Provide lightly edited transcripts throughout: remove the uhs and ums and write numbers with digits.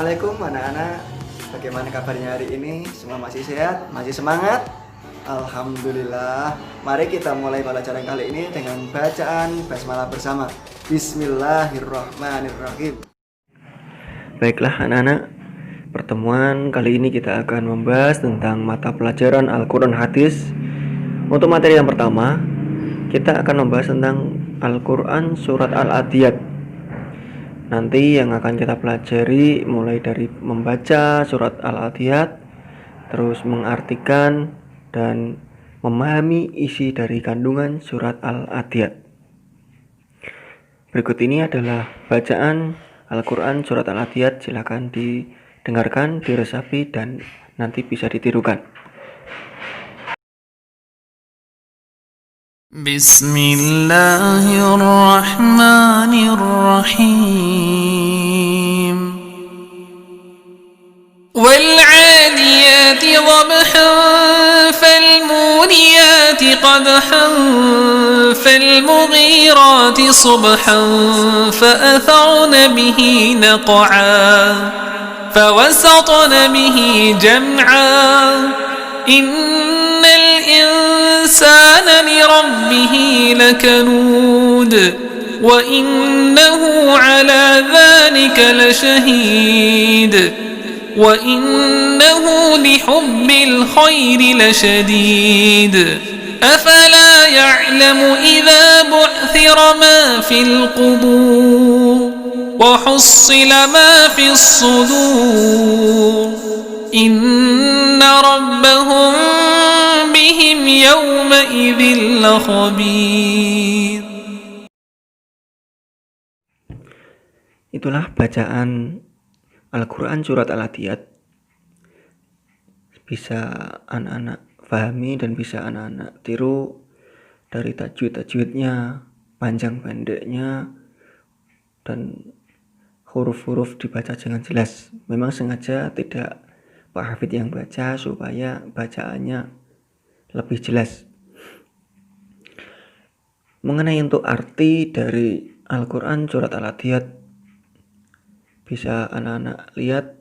Assalamualaikum anak-anak. Bagaimana kabarnya hari ini? Semua masih sehat? Masih semangat? Alhamdulillah. Mari kita mulai pelajaran kali ini dengan bacaan basmalah bersama. Bismillahirrahmanirrahim. Baiklah anak-anak, pertemuan kali ini kita akan membahas tentang mata pelajaran Al-Quran Hadis. Untuk materi yang pertama, kita akan membahas tentang Al-Quran Surat Al-Adiyat. Nanti yang akan kita pelajari mulai dari membaca surat Al-Adiyat, terus mengartikan dan memahami isi dari kandungan surat Al-Adiyat. Berikut ini adalah bacaan Al-Quran surat Al-Adiyat. Silakan didengarkan, diresapi, dan nanti bisa ditirukan. Bismillahirrahmanirrahim. والعاديات ضبحا فالموريات قدحا فالمغيرات صبحا فأثرن به نقعا فوسطن به جمعا إن الإنسان لربه لكنود وإنه على ذلك لشهيد وإنه لحب الخير لشديد أفلا يعلم إذا بعثر ما في القبور وحصل ما في الصدور إن ربهم بهم يومئذ لخبير. Itulah bacaan Al-Quran Surat Al-Adiyat. Bisa anak-anak pahami dan bisa anak-anak tiru dari tajwid-tajwidnya, panjang pendeknya, dan huruf-huruf dibaca dengan jelas. Memang sengaja tidak Pak Hafid yang baca supaya bacaannya lebih jelas. Mengenai untuk arti dari Al-Quran Surat Al-Adiyat, bisa anak-anak lihat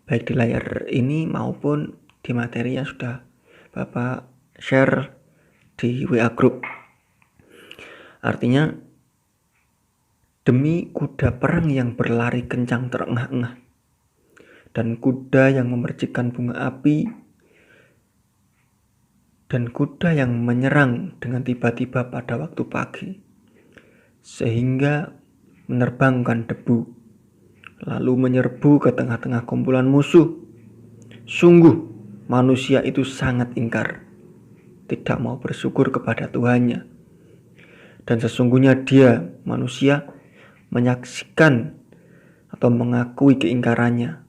baik di layar ini maupun di materi yang sudah Bapak share di WA Group. Artinya, demi kuda perang yang berlari kencang terengah-engah dan kuda yang memercikkan bunga api dan kuda yang menyerang dengan tiba-tiba pada waktu pagi sehingga menerbangkan debu lalu menyerbu ke tengah-tengah kumpulan musuh. Sungguh manusia itu sangat ingkar, tidak mau bersyukur kepada Tuhannya. Dan sesungguhnya dia, manusia, menyaksikan atau mengakui keingkarannya.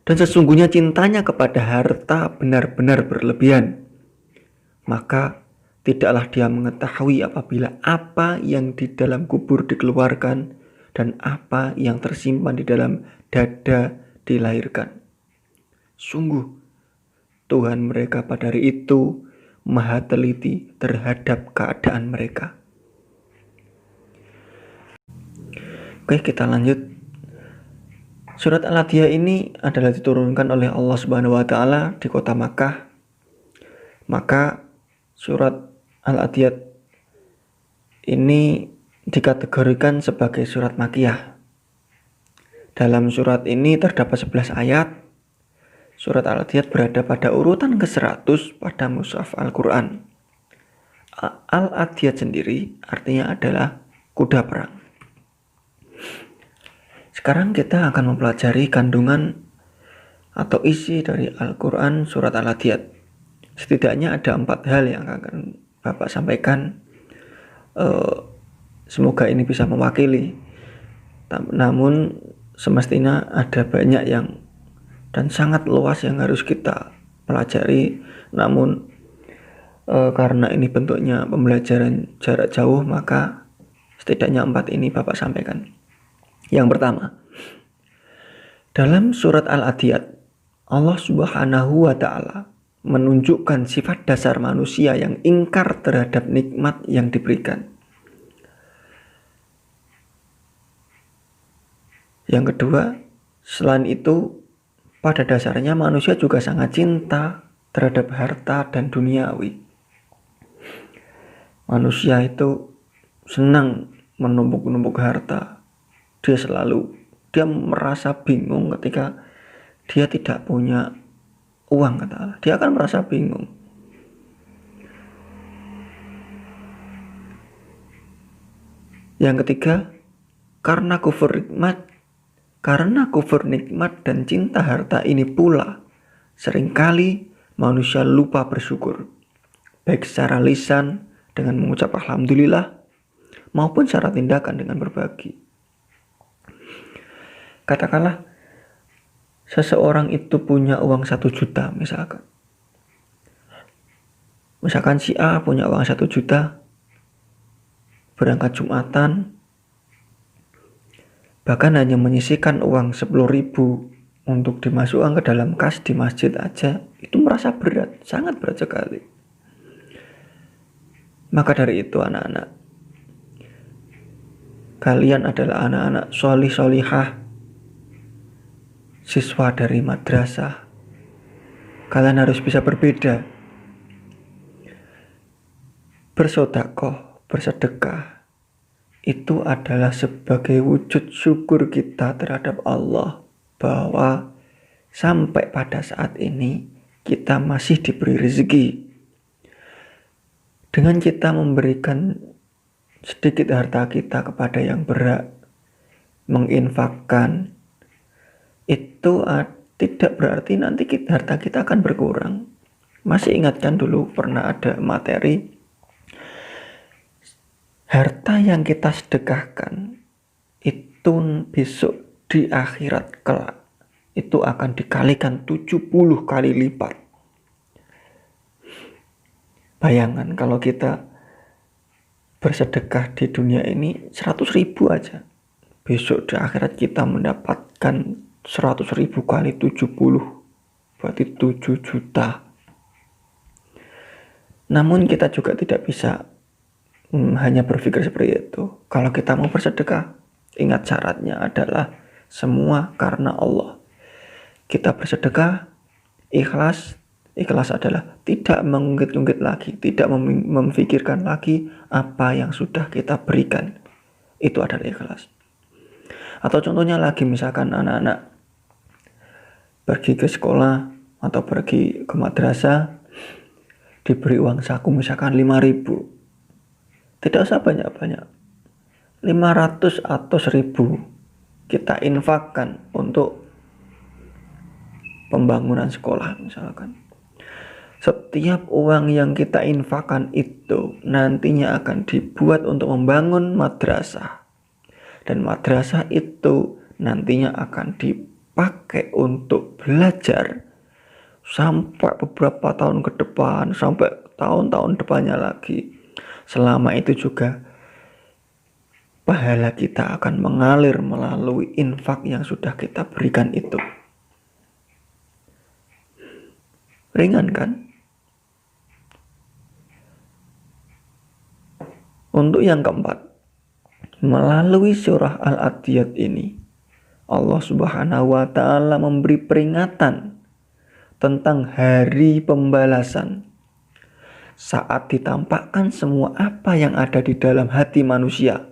Dan sesungguhnya cintanya kepada harta benar-benar berlebihan. Maka tidaklah dia mengetahui apabila apa yang di dalam kubur dikeluarkan dan apa yang tersimpan di dalam dada dilahirkan. Sungguh, Tuhan mereka pada hari itu maha teliti terhadap keadaan mereka. Oke, kita lanjut. Surat Al-Adiyat ini adalah diturunkan oleh Allah Subhanahu wa Ta'ala di kota Makkah. Maka surat Al-Adiyat ini dikategorikan sebagai surat Makkiyah. Dalam surat ini terdapat 11 ayat. Surat Al-Adiyat berada pada urutan ke-100 pada mushaf Al-Quran. Al-Adiyat sendiri artinya adalah kuda perang. Sekarang kita akan mempelajari kandungan atau isi dari Al-Quran surat Al-Adiyat. Setidaknya ada 4 hal yang akan Bapak sampaikan. Semoga ini bisa mewakili. Namun semestinya ada banyak yang dan sangat luas yang harus kita pelajari. Namun karena ini bentuknya pembelajaran jarak jauh, maka setidaknya 4 ini Bapak sampaikan. Yang pertama, dalam surat Al-Adiyat, Allah Subhanahu wa Ta'ala menunjukkan sifat dasar manusia yang ingkar terhadap nikmat yang diberikan. Yang kedua, Selain itu, pada dasarnya manusia juga sangat cinta terhadap harta dan duniawi. Manusia itu senang menumpuk-numpuk harta. Dia merasa bingung ketika dia tidak punya uang, kata Allah. Dia akan merasa bingung. Yang ketiga, karena kufur nikmat dan cinta harta ini pula, seringkali manusia lupa bersyukur, baik secara lisan dengan mengucap alhamdulillah, maupun secara tindakan dengan berbagi. Katakanlah, seseorang itu punya uang 1 juta misalkan. Misalkan si A punya uang 1 juta, berangkat Jumatan, bahkan hanya menyisihkan uang 10.000 untuk dimasukkan ke dalam kas di masjid aja, itu merasa berat, sangat berat sekali. Maka dari itu anak-anak, kalian adalah anak-anak sholih-sholihah, siswa dari madrasah. Kalian harus bisa berbeda. Bersedekah, itu adalah sebagai wujud syukur kita terhadap Allah, bahwa sampai pada saat ini kita masih diberi rezeki. Dengan kita memberikan sedikit harta kita kepada yang berhak, menginfakkan, itu tidak berarti nanti harta kita akan berkurang. Masih ingatkan dulu pernah ada materi, harta yang kita sedekahkan itu besok di akhirat kelak itu akan dikalikan 70 kali lipat. Bayangkan kalau kita bersedekah di dunia ini 100.000 aja, besok di akhirat kita mendapatkan 100.000 kali 70, berarti 7 juta. Namun kita juga tidak bisa hanya berpikir seperti itu. Kalau kita mau bersedekah, ingat syaratnya adalah semua karena Allah. Kita bersedekah ikhlas. Ikhlas adalah tidak mengungkit-ungkit lagi, tidak memikirkan lagi apa yang sudah kita berikan. Itu adalah ikhlas. Atau contohnya lagi, misalkan anak-anak pergi ke sekolah atau pergi ke madrasah, diberi uang saku misalkan 5.000. Tidak usah banyak-banyak, 500 atau 1.000 kita infakkan untuk pembangunan sekolah misalkan. Setiap uang yang kita infakkan itu nantinya akan dibuat untuk membangun madrasah, dan madrasah itu nantinya akan dipakai untuk belajar sampai beberapa tahun ke depan, sampai tahun-tahun depannya lagi. Selama itu juga pahala kita akan mengalir melalui infak yang sudah kita berikan itu. Ringan kan? Untuk yang keempat, melalui surah Al-Adiyat ini, Allah Subhanahu wa Ta'ala memberi peringatan tentang hari pembalasan. Saat ditampakkan semua apa yang ada di dalam hati manusia,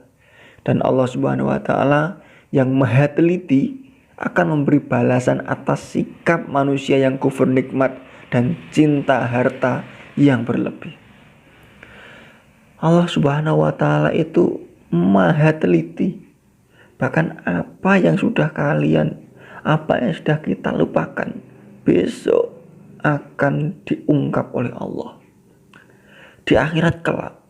dan Allah Subhanahu wa Ta'ala yang maha teliti akan memberi balasan atas sikap manusia yang kufur nikmat dan cinta harta yang berlebih. Allah Subhanahu wa Ta'ala itu maha teliti. Bahkan apa yang sudah kita lupakan, besok akan diungkap oleh Allah di akhirat kelak.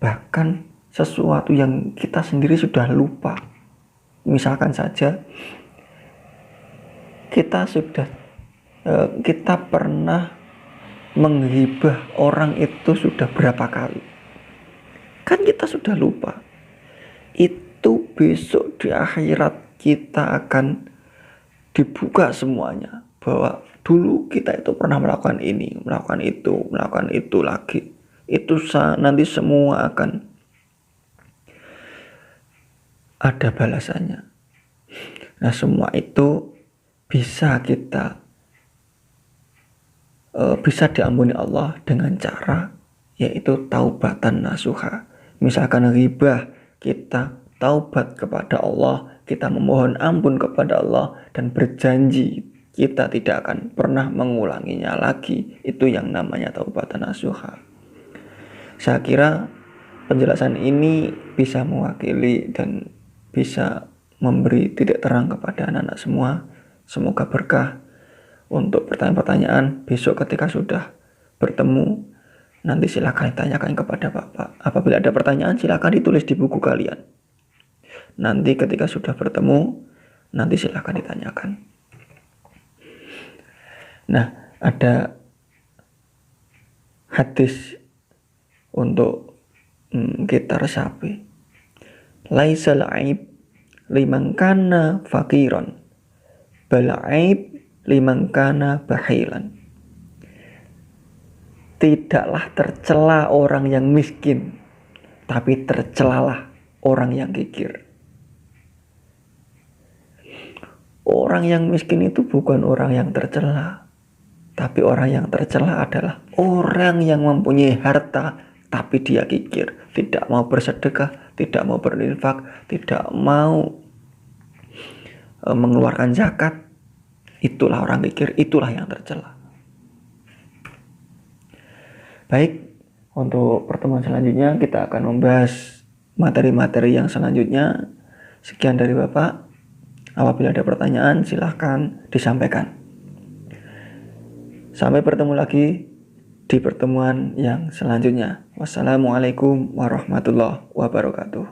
Bahkan sesuatu yang kita sendiri sudah lupa, misalkan saja kita pernah menghibah orang itu sudah berapa kali, kan kita sudah lupa. Itu besok di akhirat kita akan dibuka semuanya, bahwa dulu kita itu pernah melakukan ini, melakukan itu lagi. Itu nanti semua akan ada balasannya. Nah, semua itu bisa diampuni Allah dengan cara yaitu taubatan nasuha. Misalkan ghibah, kita taubat kepada Allah, kita memohon ampun kepada Allah dan berjanji kita tidak akan pernah mengulanginya lagi. Itu yang namanya taubatan nasuha. Saya kira penjelasan ini bisa mewakili dan bisa memberi titik terang kepada anak-anak semua. Semoga berkah. Untuk pertanyaan-pertanyaan besok ketika sudah bertemu, nanti silakan ditanyakan kepada Bapak. Apabila ada pertanyaan silakan ditulis di buku kalian. Nanti ketika sudah bertemu, nanti silakan ditanyakan. Nah, ada hadis untuk kita resapi. Laisal aib liman kana faqiran, bal aib liman kana bahilan. Tidaklah tercela orang yang miskin, tapi tercelalah orang yang kikir. Orang yang miskin itu bukan orang yang tercela, tapi orang yang tercela adalah orang yang mempunyai harta tapi dia kikir, tidak mau bersedekah, tidak mau berinfak, tidak mau mengeluarkan zakat. Itulah orang kikir, itulah yang tercela. Baik, untuk pertemuan selanjutnya kita akan membahas materi-materi yang selanjutnya. Sekian dari Bapak. Apabila ada pertanyaan silahkan disampaikan. Sampai bertemu lagi di pertemuan yang selanjutnya. Wassalamualaikum warahmatullahi wabarakatuh.